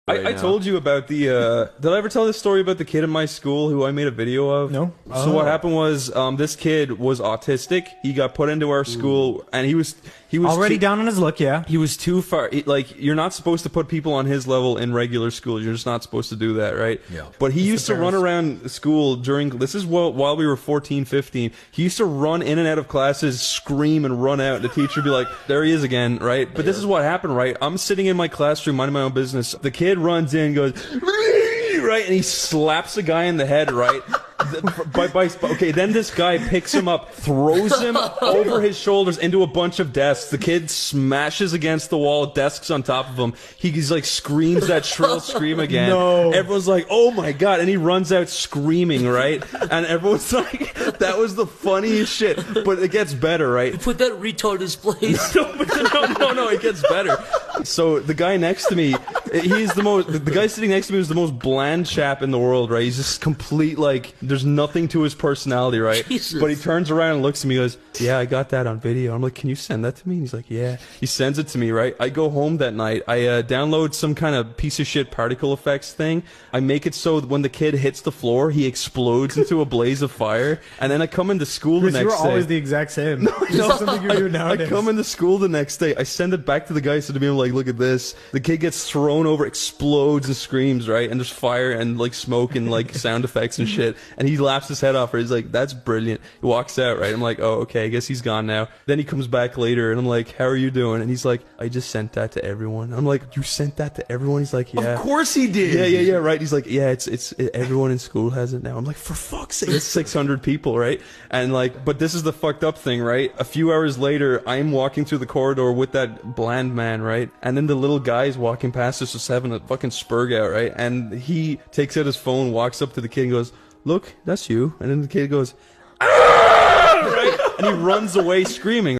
I told you about the, did I ever tell this story about the kid in my school who I made a video of? No. So what happened was, this kid was autistic. He got put into our school, and he was already down on his luck, yeah. He was too far, like, you're not supposed to put people on his level in regular school. You're just not supposed to do that, right? Yeah. But he used to run around school during, this is while we were 14, 15. He used to run in and out of classes, scream and run out. The teacher would be like, there he is again, right? But this is what happened, right? I'm sitting in my classroom, minding my own business. The kid runs in, goes, right, and he slaps a guy in the head, right? Okay, then this guy picks him up, throws him over his shoulders into a bunch of desks. The kid smashes against the wall, desks on top of him. He's like, screams that shrill scream again. No. Everyone's like, oh my god, and he runs out screaming, right? And everyone's like, that was the funniest shit. But it gets better, right? Put that retard in his place. No, it gets better. So the guy next to me, the guy sitting next to me was the most bland chap in the world, right? He's just complete, like, there's nothing to his personality, right? Jesus. But he turns around and looks at me and goes, yeah, I got that on video. I'm like, can you send that to me? And he's like, yeah. He sends it to me, right? I go home that night. I download some kind of piece of shit particle effects thing. I make it so that when the kid hits the floor, he explodes into a blaze of fire. And then I come into school the next day. You were always the exact same. No, something you're doing nowadays. I come into school the next day. I send it back to the guy. So to me, I'm like, look at this. The kid gets thrown over, explodes and screams, right? And there's fire and like smoke and like sound effects and shit. And he laughs his head off. He's like, that's brilliant. He walks out, right? I'm like, oh, okay, I guess he's gone now. Then he comes back later and I'm like, how are you doing? And he's like, I just sent that to everyone. I'm like, you sent that to everyone? He's like, yeah. Of course he did. Yeah, right. He's like, yeah, it's everyone in school has it now. I'm like, for fuck's sake, it's 600 people, right? And like, but this is the fucked up thing, right? A few hours later, I'm walking through the corridor with that bland man, right? And then the little guy's walking past us just having a fucking spurg out, right? And he takes out his phone, walks up to the kid and goes, look, that's you. And then the kid goes, ah! Right? And he runs away screaming.